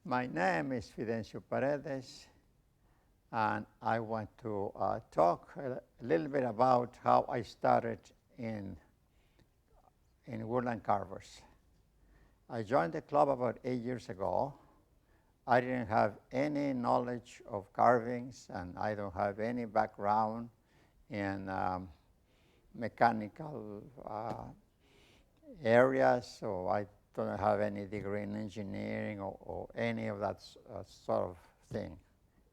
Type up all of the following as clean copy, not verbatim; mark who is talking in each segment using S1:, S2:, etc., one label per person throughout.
S1: My name is Fidencio Paredez, and I want to talk a little bit about how I started in Woodland Carvers. I joined the club about 8 years ago. I didn't have any knowledge of carvings, and I don't have any background in mechanical areas, so I don't have any degree in engineering or any of that sort of thing.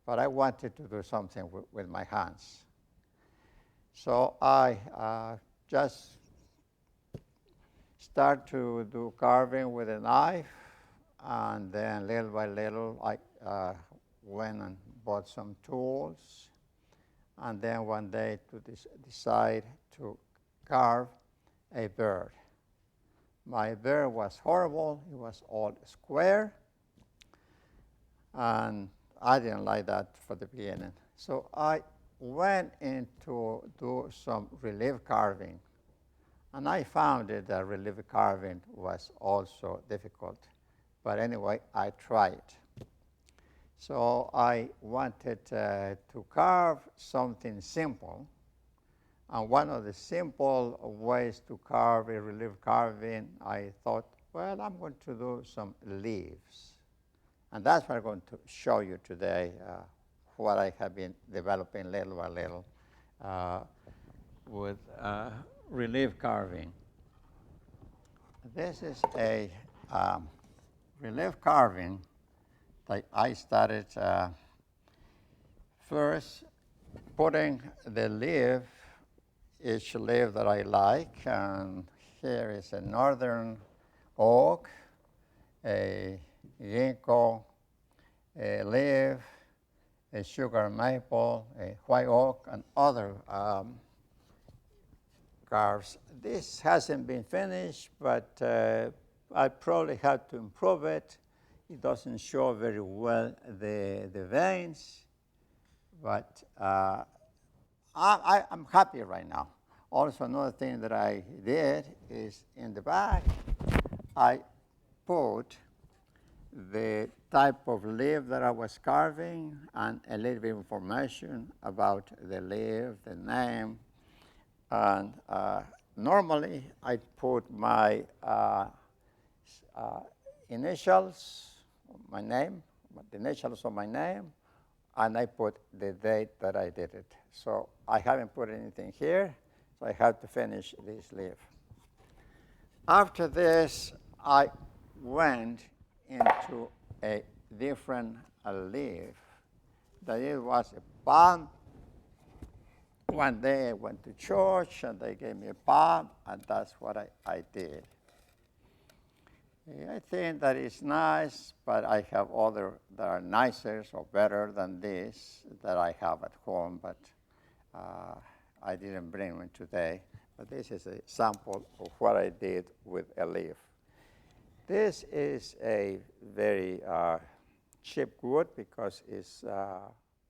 S1: But I wanted to do something with my hands. So I just start to do carving with a knife, and then little by little I went and bought some tools, and then one day to decide to carve a bird. My bird was horrible. It was all square, and I didn't like that for the beginning. So I went in to do some relief carving, and I found that relief carving was also difficult. But anyway, I tried. So I wanted to carve something simple. And one of the simple ways to carve a relief carving, I thought, well, I'm going to do some leaves. And that's what I'm going to show you today, what I have been developing little by little with relief carving. This is a relief carving that I started first putting the leaf, each leaf that I like, and here is a northern oak, a ginkgo, a leaf, a sugar maple, a white oak, and other carves. This hasn't been finished, but I probably have to improve it. It doesn't show very well the veins, but I'm happy right now. Also, another thing that I did is in the back, I put the type of leaf that I was carving and a little bit of information about the leaf, the name. And normally, I put my initials, my name, the initials of my name, and I put the date that I did it. So I haven't put anything here, so I have to finish this leaf. After this, I went into a different leaf. That it was a palm. One day I went to church, and they gave me a palm, and that's what I did. I think that is nice, but I have other that are nicer or better than this that I have at home, but I didn't bring one today. But this is a sample of what I did with a leaf. This is a very cheap wood because it's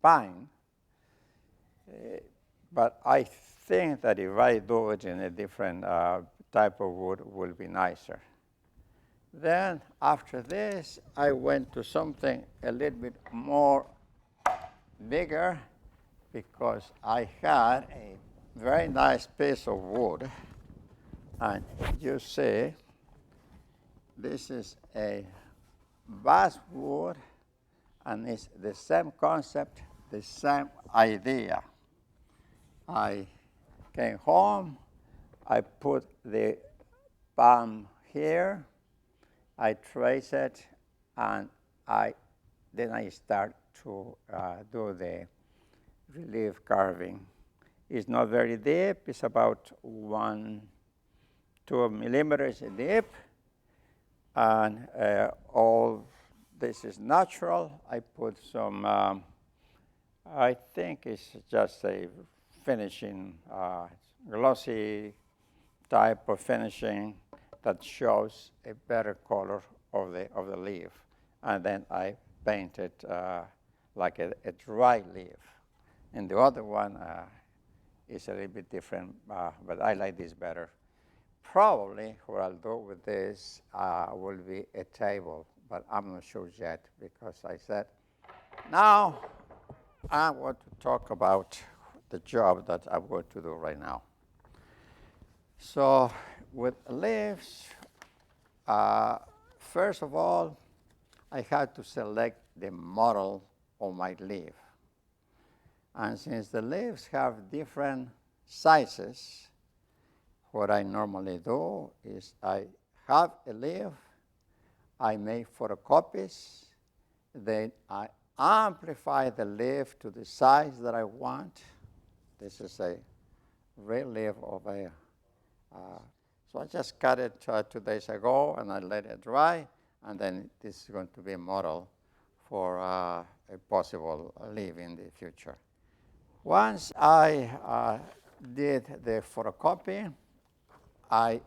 S1: pine, but I think that if I do it in a different type of wood, it will be nicer. Then after this, I went to something a little bit more bigger because I had a very nice piece of wood. And you see, this is a basswood, and it's the same concept, the same idea. I came home, I put the palm here, I trace it, and then I start to do the relief carving. It's not very deep. It's about 2 millimeters deep, and all this is natural. I put some, I think it's just a finishing, glossy type of finishing that shows a better color of the leaf. And then I paint it like a dry leaf. And the other one is a little bit different, but I like this better. Probably what I'll do with this will be a table but I'm not sure yet because I said, now I want to talk about the job that I'm going to do right now. So with leaves, first of all, I had to select the model of my leaf. And since the leaves have different sizes, what I normally do is I have a leaf, I make photocopies, then I amplify the leaf to the size that I want. This is a real leaf of a, so I just cut it 2 days ago and I let it dry, and then this is going to be a model for a possible leaf in the future. Once I did the photocopy, I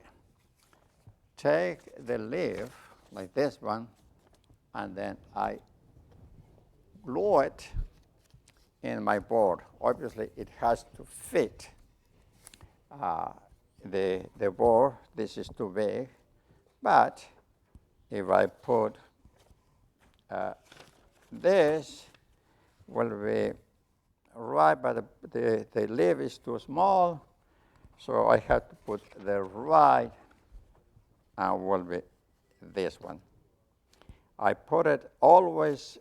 S1: take the leaf, like this one, and then I glue it in my board. Obviously, it has to fit the board. This is too big, but if I put this, will be right, but the leaf is too small, so I have to put the right, and will be this one. I put it always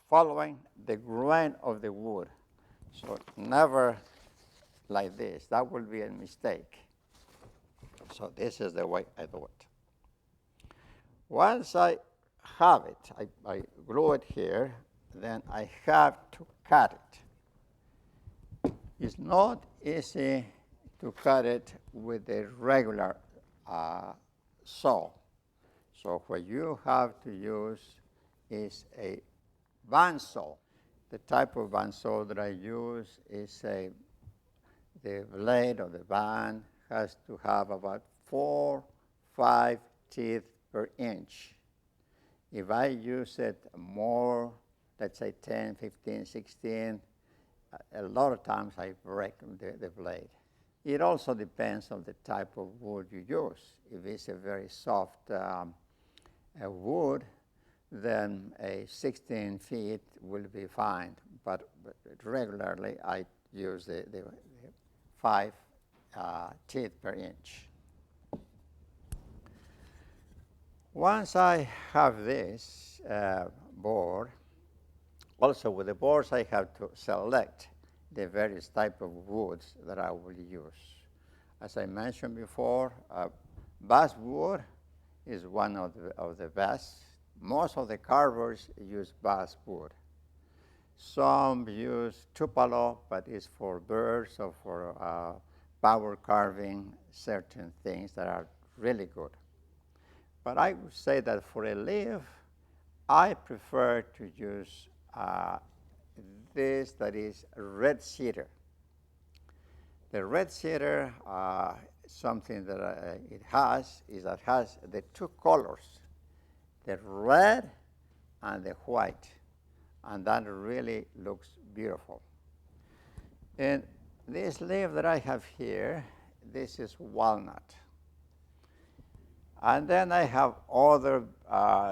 S1: following the grain of the wood, so never like this. That will be a mistake. So this is the way I do it. Once I have it, I glue it here, then I have to cut it. It's not easy to cut it with a regular saw. So what you have to use is a bandsaw. The type of bandsaw that I use is the blade of the band has to have about 4, 5 teeth per inch. If I use it more, let's say 10, 15, 16, a lot of times I break the blade. It also depends on the type of wood you use. If it's a very soft wood, then a 16 feet will be fine. But regularly I use the 5 teeth per inch. Once I have this board, also with the boards I have to select the various type of woods that I will use. As I mentioned before, basswood is one of the best. Most of the carvers use basswood. Some use tupelo, but it's for birds or for power carving, certain things that are really good. But I would say that for a leaf, I prefer to use this that is red cedar. The red cedar, something that it has is that it has the 2 colors, the red and the white, and that really looks beautiful. And this leaf that I have here, this is walnut. And then I have other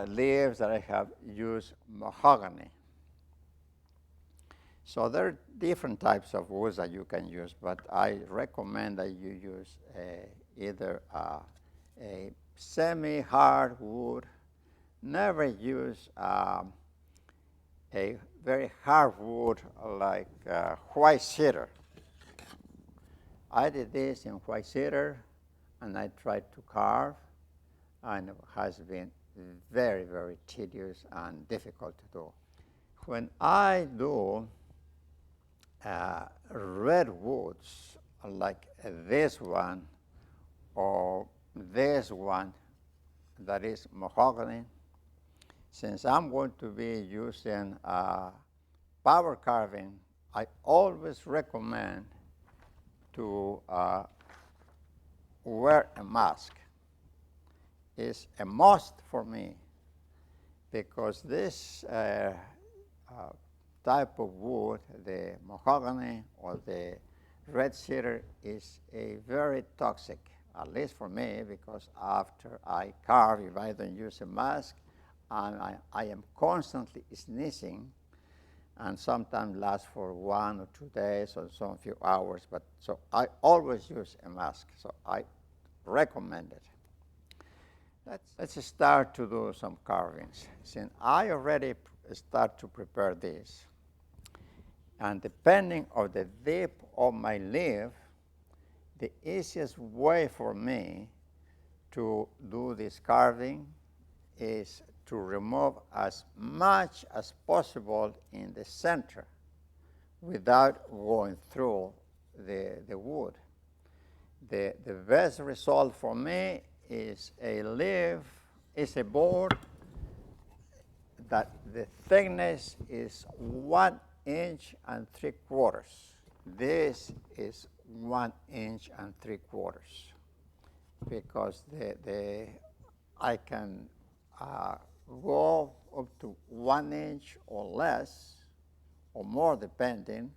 S1: leaves that I have used mahogany. So there are different types of woods that you can use, but I recommend that you use either a semi-hard wood. Never use a very hard wood like white cedar. I did this in white cedar, and I tried to carve, and it has been very, very tedious and difficult to do. When I do red woods like this one or this one that is mahogany, since I'm going to be using power carving, I always recommend to wear a mask. It's a must for me because this type of wood, the mahogany or the red cedar, is a very toxic at least for me, because after I carve, if I don't use a mask, and I am constantly sneezing, and sometimes lasts for 1 or 2 days or some few hours. But so I always use a mask, so I recommend it. Let's start to do some carvings. Since I already start to prepare this, and depending on the depth of my leaf, the easiest way for me to do this carving is to remove as much as possible in the center without going through the wood. The best result for me is a leaf, is a board that the thickness is 1 3/4 inches. This is 1 3/4 inches because I can go up to 1 inch or less or more depending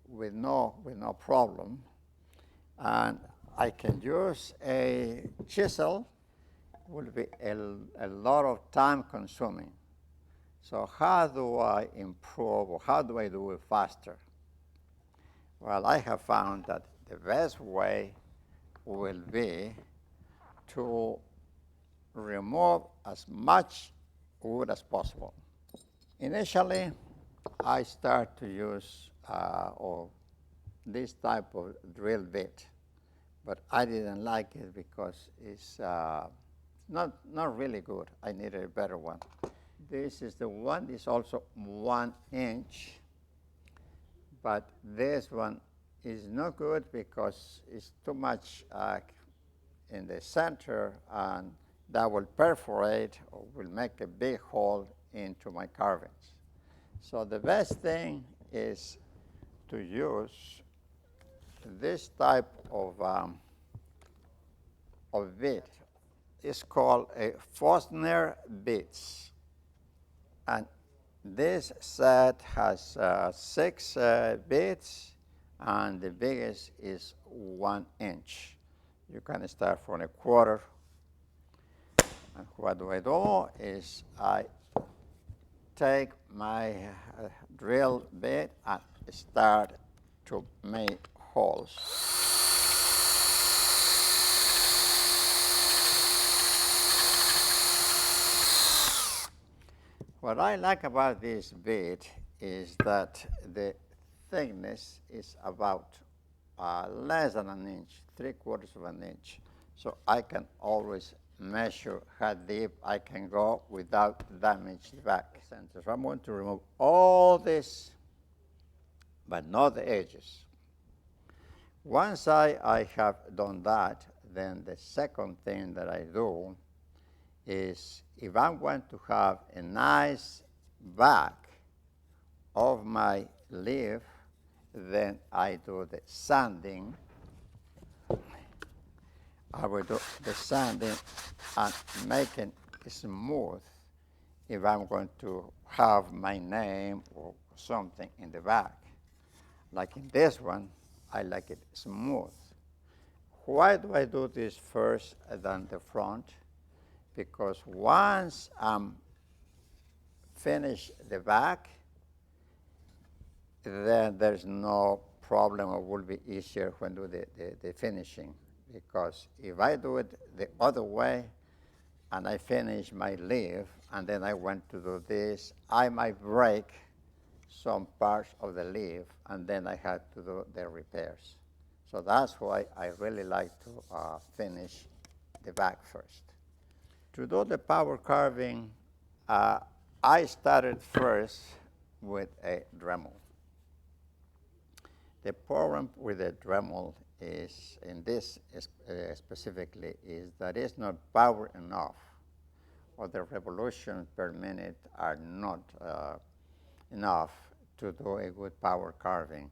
S1: with no problem. And I can use a chisel, will be a lot of time consuming. So how do I improve, or how do I do it faster? Well, I have found that the best way will be to remove as much wood as possible. Initially, I start to use this type of drill bit, but I didn't like it because it's not really good. I needed a better one. This is the one. It's also 1 inch, but this one is not good because it's too much in the center, and that will perforate or will make a big hole into my carvings. So the best thing is to use this type of bit. It's called a Forstner bits, and this set has 6 bits, and the biggest is 1 inch. You can start from 1/4. And what do I do is I take my drill bit and start to make holes. What I like about this bit is that the thickness is about less than 1 inch, 3/4 inch. So I can always measure how deep I can go without damage the back. So I'm going to remove all this, but not the edges. Once I have done that, then the second thing that I do is, if I'm going to have a nice back of my leaf, then I do the sanding. I will do the sanding and making it smooth if I'm going to have my name or something in the back. Like in this one, I like it smooth. Why do I do this first than the front? Because once I'm finished the back, then there's no problem, or will be easier when do the finishing. Because if I do it the other way and I finish my leaf and then I want to do this, I might break some parts of the leaf and then I have to do the repairs. So that's why I really like to finish the back first. To do the power carving, I started first with a Dremel. The problem with a Dremel is, in this specifically, is that it's not power enough, or the revolutions per minute are not enough to do a good power carving.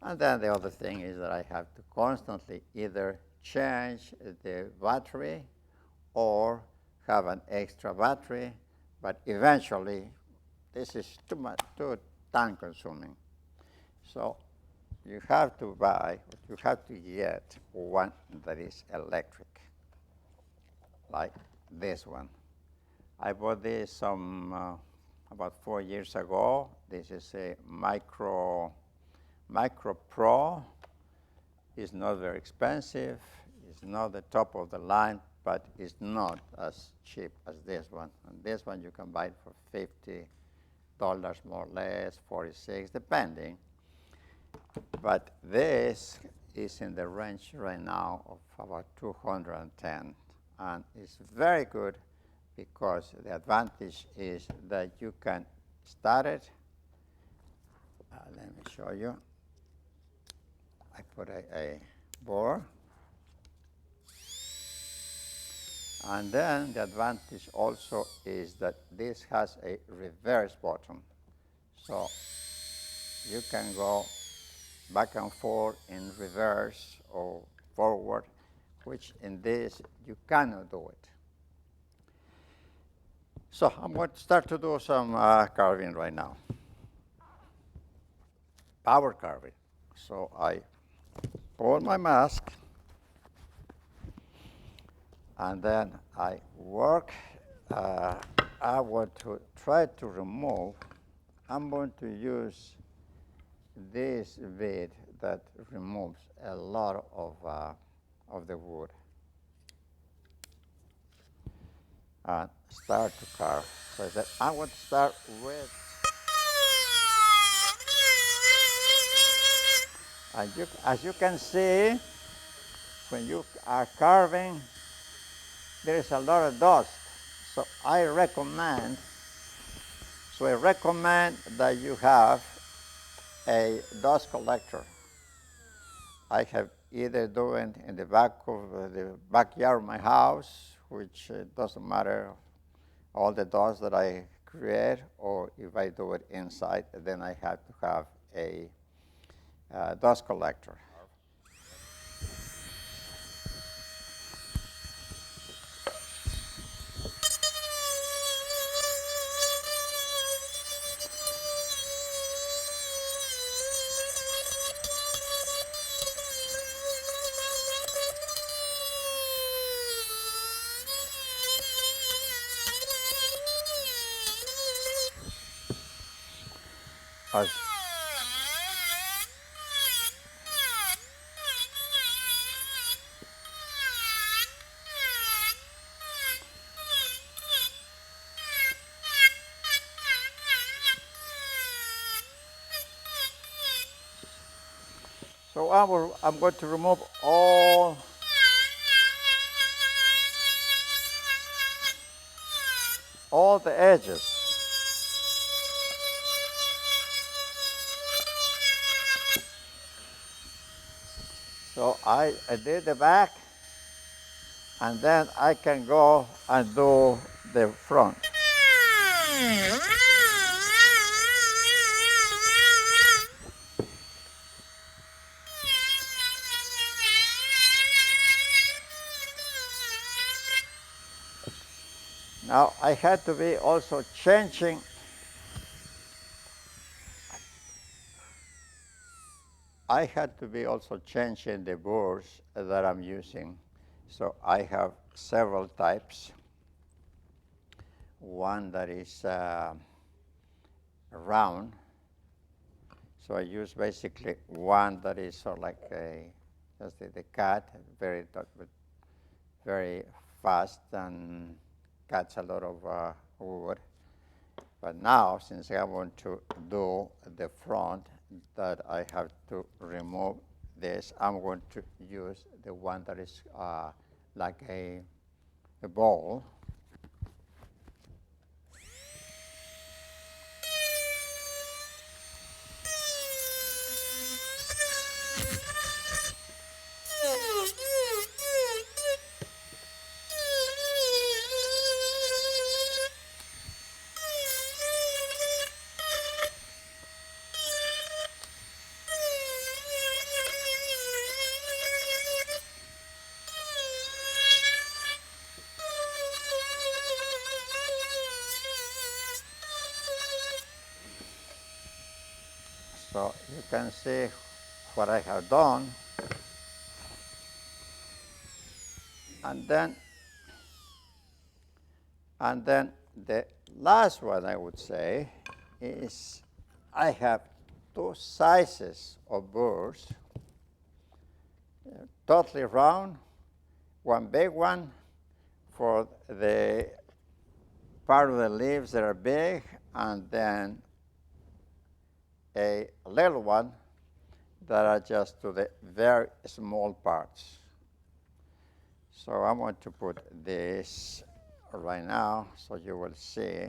S1: And then the other thing is that I have to constantly either change the battery or have an extra battery, but eventually this is too time consuming. So you have to buy, you have to get one that is electric, like this one. I bought this about 4 years ago. This is a Micro Pro. It's not very expensive. It's not the top of the line, but it's not as cheap as this one. And this one you can buy it for $50 more or less, 46, depending. But this is in the range right now of about 210, and it's very good because the advantage is that you can start it. Let me show you. I put a bore. And then the advantage also is that this has a reverse button. So you can go back and forth in reverse or forward, which in this you cannot do it. So I'm going to start to do some carving right now. Power carving. So I pull my mask, and then I work. I want to try to remove. I'm going to use this bit that removes a lot of the wood. And start to carve. So I said, I want to start with, and as you can see, when you are carving, there is a lot of dust. So I recommend that you have a dust collector. I have either doing in the back of the backyard of my house, which doesn't matter all the dust that I create, or if I do it inside, then I have to have a dust collector. So I'm going to remove all the edges. So I did the back, and then I can go and do the front. Now I had to be also changing. I had to be also changing the boards that I'm using. So I have several types. One that is round. So I use basically one that is sort of like just the cut, very fast and cuts a lot of wood. But now, since I want to do the front, that I have to remove this, I'm going to use the one that is like a ball. So you can see what I have done. And then the last one I would say is I have two sizes of burrs, totally round, one big one for the part of the leaves that are big, and then a little one that are just to the very small parts. So I'm going to put this right now so you will see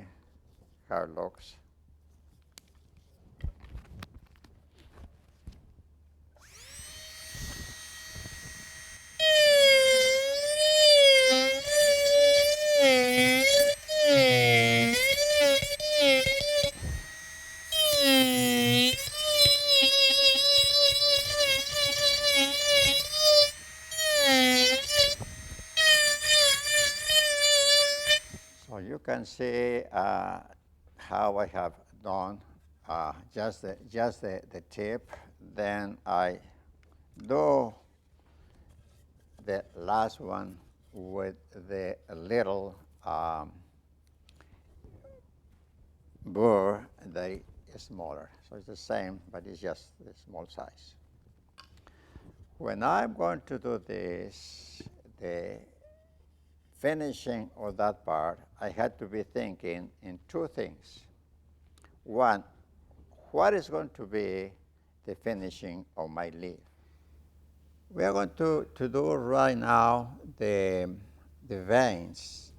S1: how it looks. So you can see how I have done just the tip. Then I do the last one with the little burr that is smaller. So it's the same, but it's just the small size. When I'm going to do this, the finishing of that part, I had to be thinking in two things. One, what is going to be the finishing of my leaf? We are going to do right now the veins.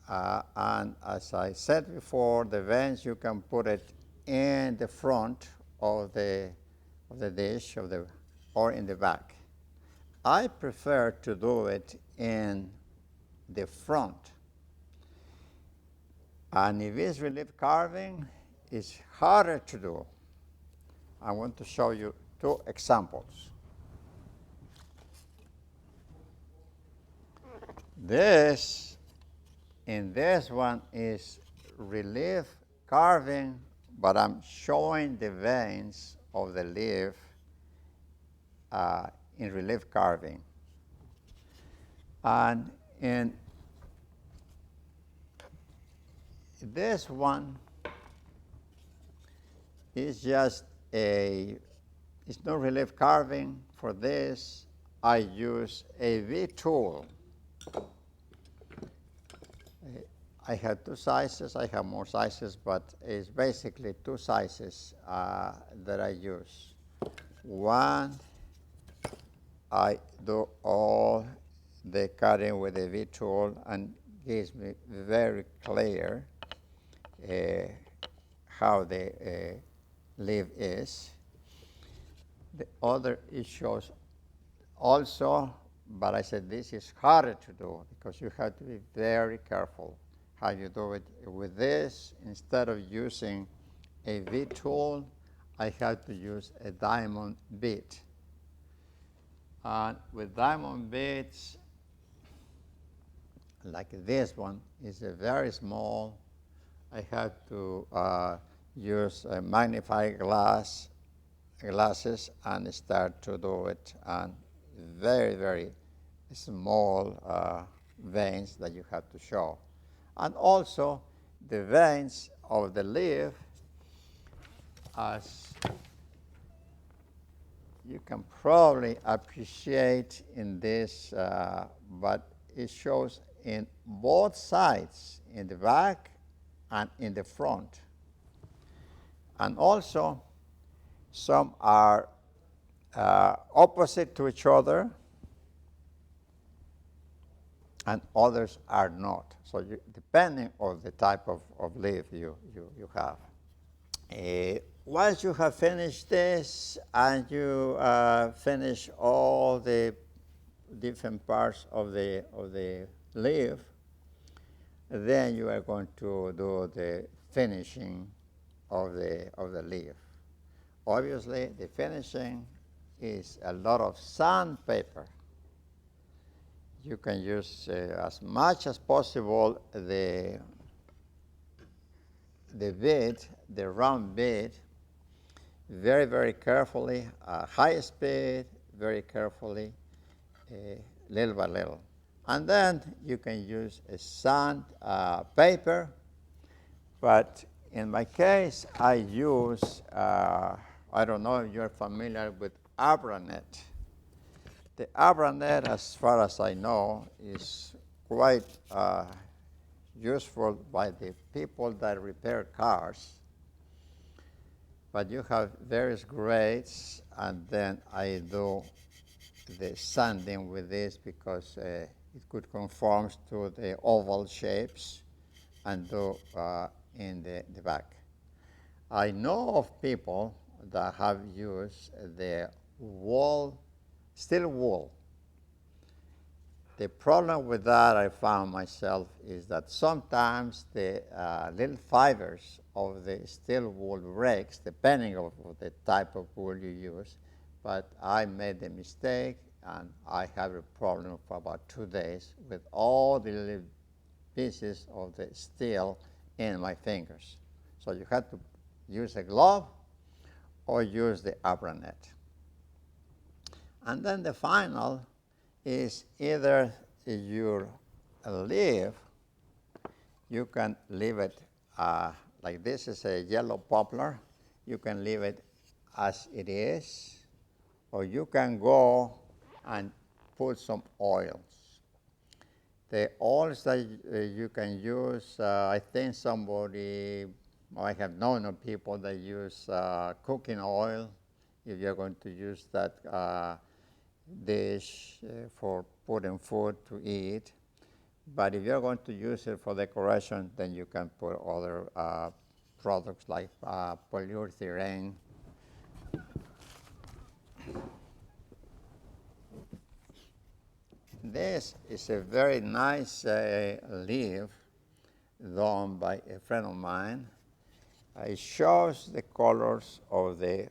S1: And as I said before, the veins you can put it in the front of the dish or in the back. I prefer to do it in the front. And if it's relief carving, it's harder to do. I want to show you two examples. This one is relief carving, but I'm showing the veins of the leaf in relief carving. And in this one is just it's no relief carving. For this, I use a V tool. I have two sizes. I have more sizes, but it's basically two sizes that I use. One, I do all the cutting with the V tool and gives me very clear how the leaf is. The other it shows also, but I said this is harder to do because you have to be very careful how you do it. With this, instead of using a V tool, I have to use a diamond bit. And with diamond bits, like this one, is a very small. I have to use a magnifying glasses and start to do it on very, very small veins that you have to show. And also the veins of the leaf, as you can probably appreciate in this, but it shows in both sides, in the back and in the front. And also, some are opposite to each other, and others are not. So depending on the type of leaf you have. Once you have finished this and you finish all the different parts of the leaf, then you are going to do the finishing of the leaf. Obviously, the finishing is a lot of sandpaper. You can use as much as possible the bit, the round bit. very, very carefully, high speed, very carefully, little by little. And then you can use a sand paper, but in my case, I use, I don't know if you're familiar with Abranet. The Abranet, as far as I know, is quite useful by the people that repair cars. But you have various grades, and then I do the sanding with this because it could conform to the oval shapes and do in the back. I know of people that have used the steel wool. The problem with that I found myself is that sometimes the little fibers of the steel wool breaks depending on the type of wool you use. But I made the mistake and I had a problem for about 2 days with all the little pieces of the steel in my fingers. So you had to use a glove or use the Abranet. And then the final is either your leaf, you can leave it like this is a yellow poplar, you can leave it as it is, or you can go and put some oils. The oils that you can use, I think I have known of people that use cooking oil if you're going to use that dish for putting food to eat. But if you're going to use it for decoration, then you can put other products like polyurethane. This is a very nice leaf done by a friend of mine. It shows the colors of the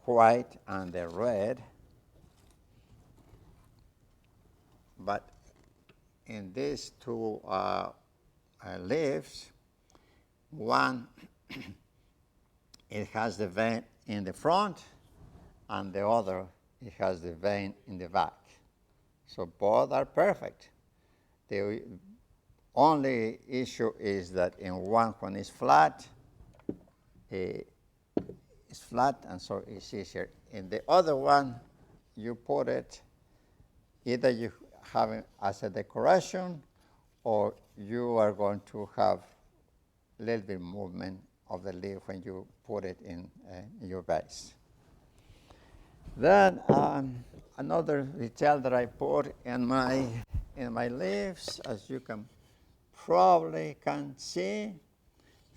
S1: white and the red. But in these two leaves, one, it has the vein in the front, and the other, it has the vein in the back. So both are perfect. The only issue is that in one, when it's flat, and so it's easier. In the other one, you put it, either you have it as a decoration, or you are going to have a little bit movement of the leaf when you put it in your vase. Then another detail that I put in my leaves, as you can probably can see,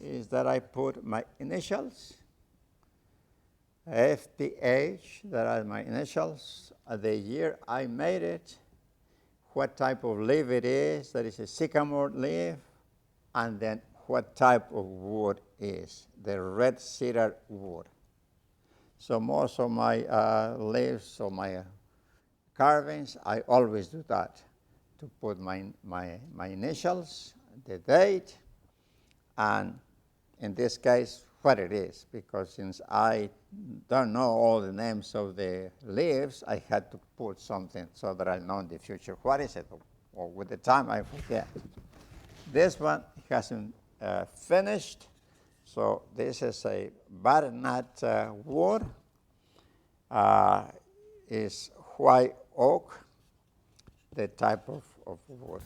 S1: is that I put my initials, FPH, that are my initials, the year I made it, what type of leaf it is, that is a sycamore leaf, and then what type of wood is, the red cedar wood. So most of my leaves or my carvings, I always do that, to put my initials, the date, and in this case, what it is, because since I don't know all the names of the leaves, I had to put something so that I know in the future what is it, or with the time I forget. This one hasn't finished, so this is a butternut wood. Is white oak, the type of wood.